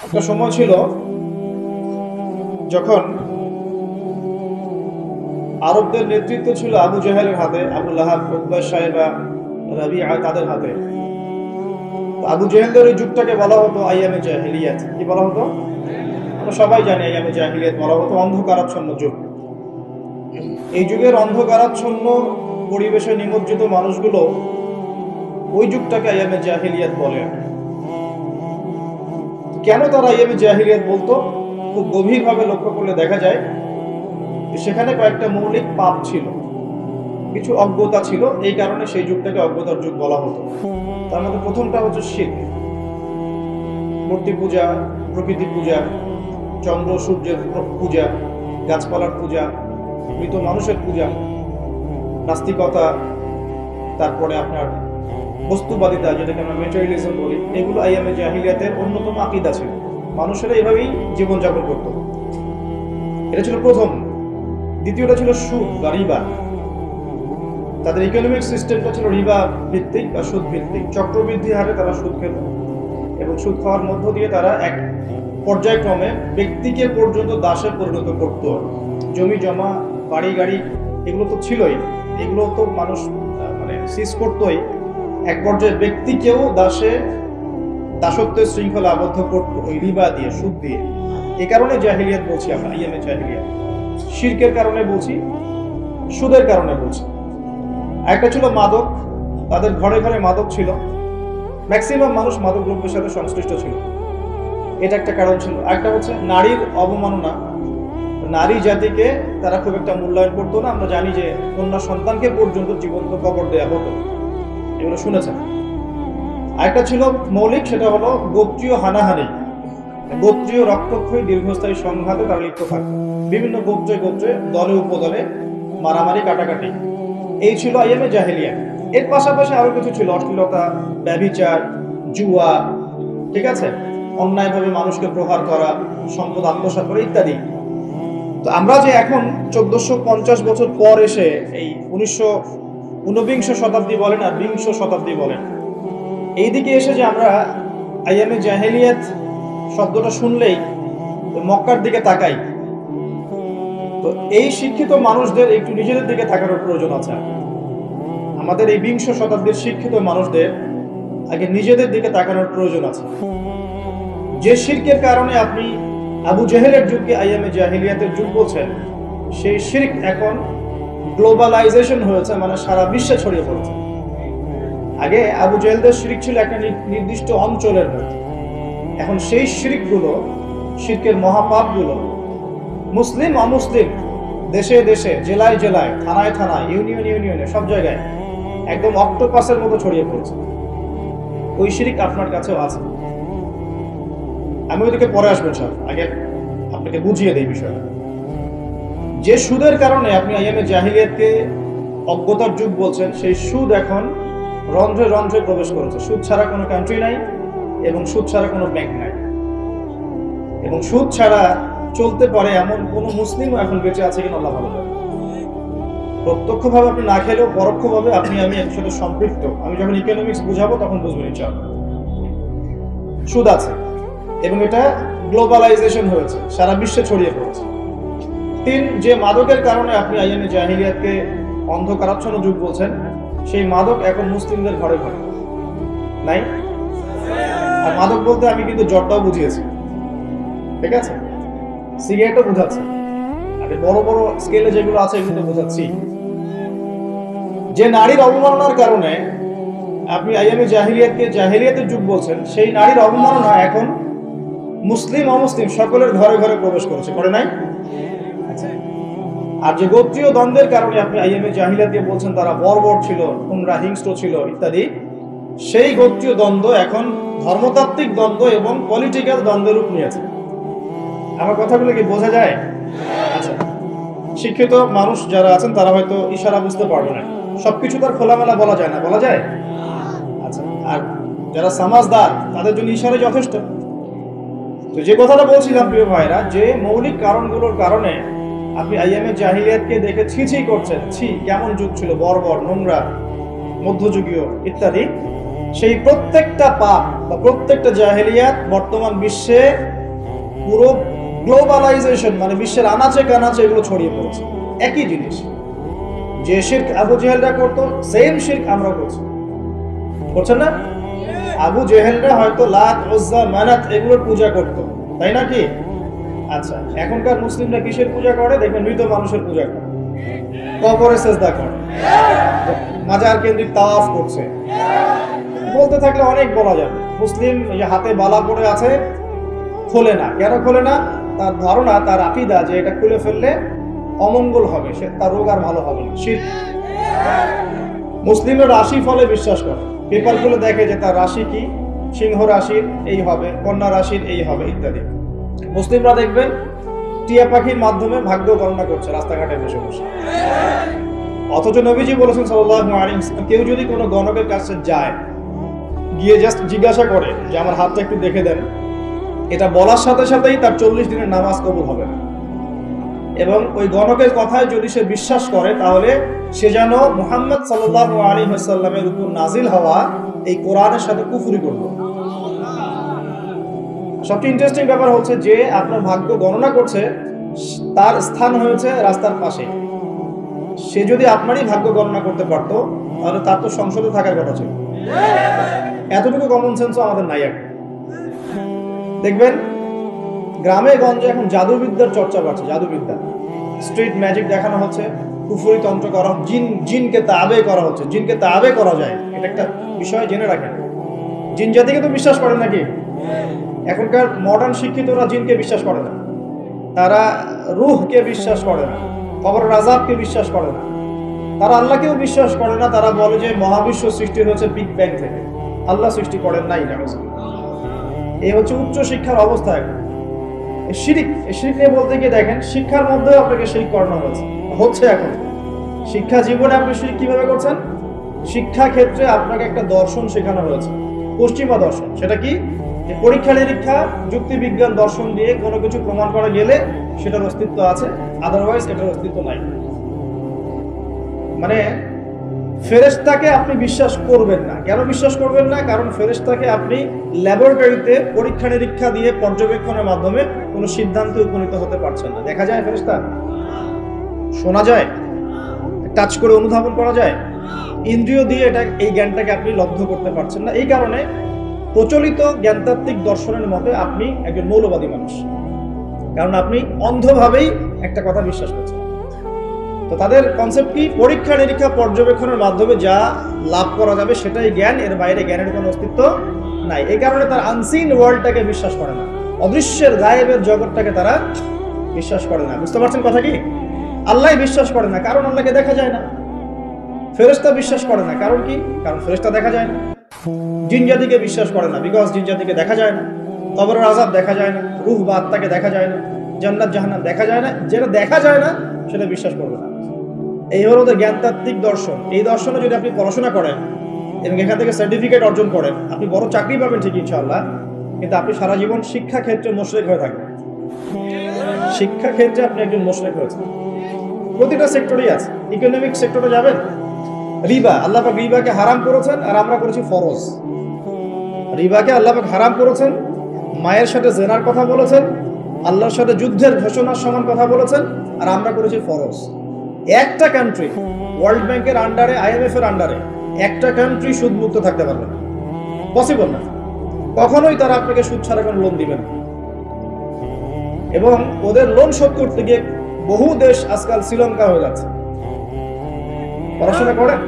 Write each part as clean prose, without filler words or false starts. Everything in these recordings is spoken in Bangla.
একটা সময় ছিল যখন আরবদের নেতৃত্ব ছিল আবু জাহেলের হাতে, আবু লাহাব, উতবা, শাইবা, রাবিআ তাদের হাতে। আবু জাহেলদের ওই যুগটাকে বলা হতো আইয়ামে জাহিলিয়াত। কি বলা হতো? আমরা সবাই জানি আইয়ামে জাহিলিয়াত বলা হতো অন্ধকারাচ্ছন্ন যুগ। এই যুগের অন্ধকারাচ্ছন্ন পরিবেশে নিমজ্জিত মানুষগুলো ওই যুগটাকে আইয়ামে জাহিলিয়াত বলে। কেন তারা আইয়ামে জাহিলিয়াত বলতো? খুব গভীরভাবে লক্ষ্য করলে দেখা যায় সেখানে কয়েকটা মৌলিক পাপ ছিল, কিছু অজ্ঞতা ছিল, এই কারণে সেই যুগটাকে অজ্ঞতার যুগ বলা হতো। তার মধ্যে প্রথমটা হচ্ছে শিরক, মূর্তি পূজা, প্রকৃতি পূজা, চন্দ্র সূর্যের পূজা, গাছপালার পূজা, মৃত মানুষের পূজা, নাস্তিকতা, তারপরে আপনার বস্তুবাদিতা, যেটাকে আমরা ম্যাটেরিয়ালিজম বলি, এগুলো আইয়ামে জাহিলিয়াতের অন্যতম আকীদা ছিল। মানুষেরা এভাবেই জীবনযাপন করত। এটা ছিল প্রথম। দ্বিতীয়টা ছিল সুদ বা রিবা। তাদের ইকোনমিক সিস্টেমটা ছিল রিবা ভিত্তিক বা সুদ ভিত্তিক। চক্রবৃদ্ধি হারে তারা সুদ খেত এবং সুদ খাওয়ার মধ্য দিয়ে তারা এক পর্যায়ক্রমে ব্যক্তিকে পর্যন্ত দাসে পরিণত করত। জমি জমা, বাড়ি গাড়ি এগুলো তো ছিলই, এগুলো তো মানুষ সিজ করতোই। এক পর্যায়ে ব্যক্তিকেও দাসত্বের শৃঙ্খলা আবদ্ধ করতো ওই রিবা দিয়ে, সুদ দিয়ে। এ কারণে জাহিলিয়াত বলছি আমরা, আইয়ামে জাহিলিয়াত। শিরকের কারণে বলছি, সুদের কারণে বলছি। একটা ছিল মাদক, তাদের ঘরে ঘরে মাদক ছিল, ম্যাক্সিমাম মানুষ মাদক দ্রব্যের সাথে সংশ্লিষ্ট ছিল, এটা একটা কারণ ছিল। একটা হচ্ছে নারীর অবমাননা, নারী জাতিকে তারা খুব একটা মূল্যায়ন করতো না। আমরা জানি যে কন্যা সন্তানকে পর্যন্ত জীবন্ত কবর দেয়া হতো, এগুলো শুনেছেন। আরেকটা ছিল মৌলিক, সেটা হলো গোত্রীয় হানাহানি, গোত্রীয় রক্তক্ষয়ী দীর্ঘস্থায়ী সংঘাতে তারা লিপ্ত থাকতো। বিভিন্ন গোত্রে গোত্রে, দলে উপদলে মারামারি, কাটাকাটি, এই ছিল আইয়ামে জাহিলিয়া। এর পাশাপাশি আরো কিছু ছিল, অশ্লীলতা, ব্যভিচার, জুয়া, ঠিক আছে, অন্যায়ভাবে মানুষকে প্রহার করা, সম্পদ আত্মসাৎ করা ইত্যাদি। তো আমরা যে এখন 1450 বছর পর এসে এই ঊনবিংশ শতাব্দী বলেন আর বিংশ শতাব্দী বলেন, এইদিকে এসে যে আমরা আইয়ামে জাহিলিয়াত শব্দটা শুনলেই মক্কার দিকে তাকাই, তো এই শিক্ষিত মানুষদের একটু নিজেদের দিকে তাকানোর প্রয়োজন আছে। আমাদের এই বিংশ শতাব্দীর শিক্ষিত মানুষদের আগে নিজেদের দিকে তাকানোর প্রয়োজন আছে। যে শিরকের কারণে আপনি আবু জেহেলের যুগকে আইয়ামে জাহিলিয়াতের যুগ বলছেন, সেই শিরক এখন গ্লোবালাইজেশন হয়েছে, মানে সারা বিশ্বে ছড়িয়ে পড়েছে। আগে আবু জেহেলদের শিরক ছিল একটা নির্দিষ্ট অঞ্চলের মধ্যে, এখন সেই শিরকগুলো, শিরকের মহাপাপগুলো মুসলিম অমুসলিম, দেশে দেশে, জেলায় জেলায়, থানায় থানায়, ইউনিয়নে, সব জায়গায় একদম অক্টোপাসের মতো ছড়িয়ে পড়ছে। ওই শিরক আপনার কাছেও আছে। আমি ওইদিকে পরে আসবো স্যার, আগে আপনাকে বুঝিয়ে দেই বিষয়টা। যে সুদের কারণে আপনি আইয়ামে জাহিলিয়াতকে অজ্ঞতার যুগ বলছেন, সেই সুদ এখন রন্ধ্রে রন্ধ্রে প্রবেশ করেছে। সুদ ছাড়া কোনো কান্ট্রি নাই এবং সুদ ছাড়া কোনো ব্যাংক নাই, এবং সুদ ছাড়া চলতে পারে এমন কোন মুসলিমও এখন বেঁচে আছে কিনা আল্লাহ ভালো জানে। প্রত্যক্ষভাবে আপনি না খেলেও পরোক্ষভাবে আপনি আমি এর সাথে সম্পৃক্ত। আমি যখন ইকোনমিক্স বুঝাবো তখন বুঝবেন ইনশাআল্লাহ। সুদ আছে এবং এটা গ্লোবালাইজেশন হয়েছে, সারা বিশ্বে ছড়িয়ে পড়েছে। 3, যে মাদকের কারণে আপনি আইয়ামে জাহিলিয়াতকে অন্ধকারাচ্ছন্ন যুগ বলছেন, সেই মাদক এখন মুসলিমদের ঘরে ঘরে নাই। আর মাদক বলতে আমি কিন্তু জর্দাও বুঝিয়েছি, ঠিক আছে, সিগারেটও বোঝাচ্ছি, আর বড় বড় স্কেলে যেগুলো আছে এগুলো বোঝাচ্ছি। যে নারীর অবমাননার কারণে আপনি আইয়ামে জাহিলিয়াতকে জাহিলিয়াতের যুগ বলছেন, সেই নারীর অবমাননা এখন মুসলিম অমুসলিম সকলের ঘরে ঘরে প্রবেশ করেছে, করে নাই? আর যে গোত্রীয় দ্বন্দ্বের কারণে আপনি আইয়ামে জাহিলিয়াত দিয়ে বলছেন তারা বর্বর ছিল, তোমরা হিংস্র ছিল ইত্যাদি, সেই গোত্রীয় দ্বন্দ্ব এখন ধর্মতাত্ত্বিক দ্বন্দ্ব এবং পলিটিক্যাল দ্বন্দ্বের রূপ নিয়েছে। আমার কথাগুলো কি বোঝা যায়? আচ্ছা, শিক্ষিত মানুষ যারা আছেন তারা হয়তো ইশারা বুঝতে পারবে না, সবকিছু তার খোলামেলা বলা যায় না, বলা যায়? আচ্ছা, আর যারা সমাজদার তাদের জন্য ইশারা যথেষ্ট। তো যে কথাটা বলছিলাম প্রিয় ভাইরা, যে মৌলিক কারণগুলোর কারণে আপনি আইয়ামে জাহিলিয়াতকে দেখে ছি ছি করছেন, ছি কেমন যুগ ছিল, বর্বর, নোংরা, মধ্যযুগীয় ইত্যাদি, সেই প্রত্যেকটা পাপ বা প্রত্যেকটা জাহেলিয়াত বর্তমান বিশ্বে পুরো গ্লোবালাইজেশন মানে বিশ্বের আনাচে কানাচে এগুলো ছড়িয়ে পড়েছে। একই জিনিস, যে শিরক আবু জেহেলরা করতো সেম শিরক আমরা করছি, করছেন না? আবু জেহেলরা হয়তো লাত, উজ্জা, মানাত এগুলোর পূজা করতো, তাই নাকি? আচ্ছা, এখনকার মুসলিমরা কিসের পূজা করে? দেখবেন মৃত মানুষের পূজা করে, কবরে সেজদা করে, মাজার কেন্দ্রিক তাওয়াফ করছে। বলতে থাকলে অনেক বলা যাবে। মুসলিম হাতে বালা পড়ে আছে, খোলে না। কেন খোলে না? তার ধারণা, তার আকীদা যে এটা খুলে ফেললে অমঙ্গল হবে, সে তার রোগ আর ভালো হবে না। শিরক। মুসলিমের রাশি ফলে বিশ্বাস করে, পেপারগুলো দেখে যে তার রাশি কি, সিংহ রাশির এই হবে, কন্যা রাশির এই হবে ইত্যাদি। মুসলিমরা দেখবেন টিয়া পাখির মাধ্যমে ভাগ্য গণনা করছে রাস্তাঘাটে বসে বসে। অথচ নবীজি বলেছেন সাল্লাল্লাহু আলাইহি ওয়াসাল্লাম, কেউ যদি কোনো গণকের কাছে যায়, গিয়ে জাস্ট জিজ্ঞাসা করে যে আমার হাতটা একটু দেখে দেন, এটা বলার সাথে সাথেই তার 40 দিনের নামাজ কবুল হবে না। এবং ওই গণকের কথায় যদি সে বিশ্বাস করে, তাহলে সে যেন মুহাম্মদ সাল্লাল্লাহু আলাইহি ওয়াসাল্লামের উপর নাজিল হওয়া এই কোরআনের সাথে কুফরি করলো। সবচেয়ে ইন্টারেস্টিং ব্যাপার হচ্ছে যে আপনার ভাগ্য গণনা করছে, তার স্থান হয়েছে রাস্তার পাশে। সে যদি আপনারই ভাগ্য গণনা করতে পারতো, তাহলে তার তো সংসদে থাকার কথা ছিল। এতটুকু কমন সেন্সও আমাদের নাই এখন। দেখবেন গ্রামে গঞ্জে এখন জাদুবিদ্যার চর্চা বাড়ছে। জাদুবিদ্যা, স্ট্রিট ম্যাজিক দেখানো হচ্ছে, কুফরি তন্ত্র করা, জিনকে তাবে করা হচ্ছে। জিনকে তাবে করা যায়, এটা একটা বিষয় জেনে রাখেন। জিন জাতিকে তো বিশ্বাস করেন নাকি? এখনকার মডার্ন শিক্ষিতরা জিনকে বিশ্বাস করে না, তারা রূহকে বিশ্বাস করে না, কবরের আযাবকে বিশ্বাস করে না, তারা আল্লাহকেও বিশ্বাস করে না। তারা বলে যে মহাবিশ্ব সৃষ্টি হয়েছে বিগ ব্যাং থেকে, আল্লাহ সৃষ্টি করেন নাই। এই হচ্ছে উচ্চ শিক্ষার অবস্থা। এখন শিরিক নিয়ে বলতে গিয়ে দেখেন শিক্ষার মধ্যেও আপনাকে শিরিক করানো হচ্ছে। এখন শিক্ষা জীবনে আপনি শিরিক কিভাবে করছেন? শিক্ষা ক্ষেত্রে আপনাকে একটা দর্শন শেখানো হয়েছে, পশ্চিমা দর্শন। সেটা কি? পরীক্ষা নিরীক্ষা, যুক্তি বিজ্ঞান দর্শন দিয়ে কোনো কিছু প্রমাণ করা গেলে সেটার অস্তিত্ব আছে, আদারওয়াইজ এটার অস্তিত্ব নাই। মানে ফেরেশতাকে আপনি বিশ্বাস করবেন না। কেন বিশ্বাস করবেন না? কারণ ফেরেশতাকে আপনি ল্যাবরেটরিতে পরীক্ষা নিরীক্ষা দিয়ে পর্যবেক্ষণের মাধ্যমে কোনো সিদ্ধান্তে উপনীত হতে পারছেন না। দেখা যায় ফেরেশতা, শোনা যায়, টাচ করে অনুধাবন করা যায়, ইন্দ্রিয় দিয়ে এই জ্ঞানটাকে আপনি লব্ধ করতে পারছেন না। এই কারণে প্রচলিত জ্ঞানতাত্ত্বিক দর্শনের মতে আপনি একজন মৌলবাদী মানুষ, কারণ আপনি অন্ধভাবেই একটা কথা বিশ্বাস করছেন। তো তাদের কনসেপ্ট কি? পরীক্ষা নিরীক্ষা পর্যবেক্ষণের মাধ্যমে যা লাভ করা যাবে সেটাই জ্ঞান, এর বাইরে জ্ঞানের কোনো অস্তিত্ব নাই। এই কারণে তারা আনসিন ওয়ার্ল্ডটাকে বিশ্বাস করে না, অদৃশ্যের গায়েবের জগৎটাকে তারা বিশ্বাস করে না। বুঝতে পারছেন কথা কি? আল্লাহ বিশ্বাস করে না, কারণ আল্লাহকে দেখা যায় না। ফেরেশতা বিশ্বাস করে না, কারণ কি? কারণ ফেরেশতা দেখা যায় না। জিন জাতিকে বিশ্বাস করে না, বিকজ জিন জাতিকে দেখা যায় না। কবরের আযাব দেখা যায় না, রূহ বা আত্মাকে দেখা যায় না, জান্নাত জাহান্নাম দেখা যায় না। যেটা দেখা যায় না সেটা বিশ্বাস করবে না। এই হলো ওদের জ্ঞানতাত্ত্বিক দর্শন। এই দর্শনে যদি আপনি পড়াশোনা করেন এবং এখান থেকে সার্টিফিকেট অর্জন করেন, আপনি বড় চাকরি পাবেন ঠিক ইনশাআল্লাহ, কিন্তু আপনি সারা জীবন শিক্ষা ক্ষেত্রে মুশরিক হয়ে থাকবেন। শিক্ষা ক্ষেত্রে আপনি একজন মুশরিক হয়েছেন। প্রতিটা সেক্টরেই আছে। ইকোনমিক সেক্টরে যাবেন, রিবা, আল্লাহ পাক রিবাকে হারাম করেছেন আর আমরা করেছি ফরজ। রিবাকে আল্লাহ পাক হারাম করেছেন, মায়ের সাথে জেনার কথা বলেছেন, আল্লাহর সাথে যুদ্ধের ঘোষণার সমান কথা বলেছেন, আর আমরা করেছি ফরজ। একটা কান্ট্রি ওয়ার্ল্ড ব্যাংকের আন্ডারে, IMF এর আন্ডারে একটা কান্ট্রি সুদ মুক্ত থাকতে পারবে না, পসিবল না। কখনোই তারা আপনাকে সুদ ছাড়া কোনো লোন দিবে না। এবং ওদের লোন শোধ করতে গিয়ে বহু দেশ আজকাল শ্রীলঙ্কা হয়ে যাচ্ছে। পড়াশোনা করেন,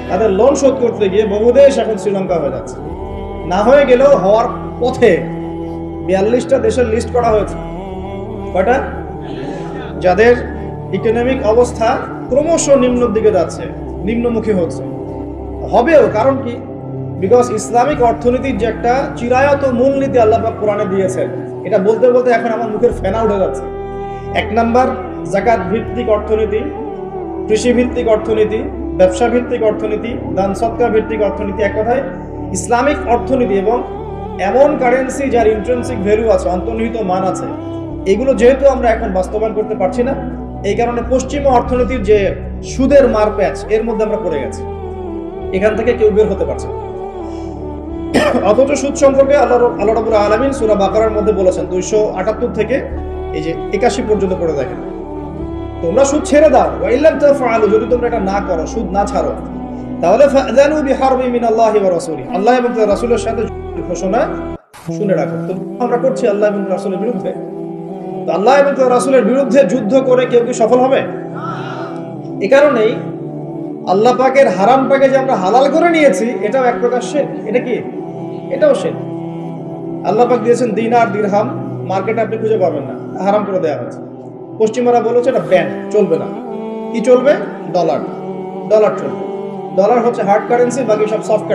তাদের লোন শোধ করতে গিয়ে বহু দেশ এখন শ্রীলঙ্কা হয়ে যাচ্ছে। না হয়ে গেলেও হওয়ার পথে 42টা দেশের লিস্ট করা হয়েছে। কয়টা? যাদের ইকোনমিক অবস্থা ক্রমশ নিম্নের দিকে যাচ্ছে, নিম্নমুখী হচ্ছে, হবেও। কারণ কি? বিকজ ইসলামিক অর্থনীতির যে একটা চিরায়ত মূলনীতি আল্লাহ পাক কোরআনে দিয়েছেন, এটা বলতে বলতে এখন আমার মুখের ফেনা উঠে যাচ্ছে। 1 নাম্বার যাকাত ভিত্তিক অর্থনীতি, কৃষি ভিত্তিক অর্থনীতি, ব্যবসা ভিত্তিক অর্থনীতি, দান সদকা ভিত্তিক অর্থনীতি। এক কথায় ইসলামিক অর্থনীতি এবং এমন কারেন্সি যার ইন্ট্রিনসিক ভ্যালু আছে, অন্তর্নিহিত মান আছে, এগুলো যেহেতু আমরা এখন বাস্তবায়ন করতে পারছি না, এই কারণে পশ্চিমা অর্থনীতির যে সুদের মার প্যাচ, এর মধ্যে আমরা পড়ে গেছি। এখান থেকে কেউ বের হতে পারছে না। অথচ সুদ সম্পর্কে আল্লাহ রাব্বুল আলামিন সূরা বাকারার মধ্যে বলেছেন 278 থেকে এই যে 81 পর্যন্ত পড়ে দেখেন, তোমরা সুদ ছেড়ে দাও, ওয়া ইল্লাম তাফআলু, যদি তোমরা এটা না করো, সুদ না ছাড়ো, তাহলে ফাযানু বিহারবিন মিনাল্লাহি ওয়া রাসূলিহি, আল্লাহ এবং তার রাসূলের সাথে ঘোষণা শুনে রাখো। তো আমরা করছি আল্লাহ এবং রাসূলের বিরুদ্ধে। তো আল্লাহ এবং তার রাসূলের বিরুদ্ধে যুদ্ধ করে কেউ কি সফল হবে? এই কারণেই আল্লাহ পাকের হারামটাকে যে আমরা হালাল করে নিয়েছি, এটাও এক প্রকার শিরক। এটা কি? এটাও শিরক। আল্লাহ পাক দিয়েছেন দিনার দিরহাম, মার্কেটে আপনি খুঁজে পাবেন না, হারাম করে দেওয়া হয়েছে। পশ্চিমারা বলেছে এটা ব্যান, চলবে না। কি চলবে? ডলার। ডলার চলবে। ডলার হচ্ছে হার্ড কারেন্সি, বাকি সব সফট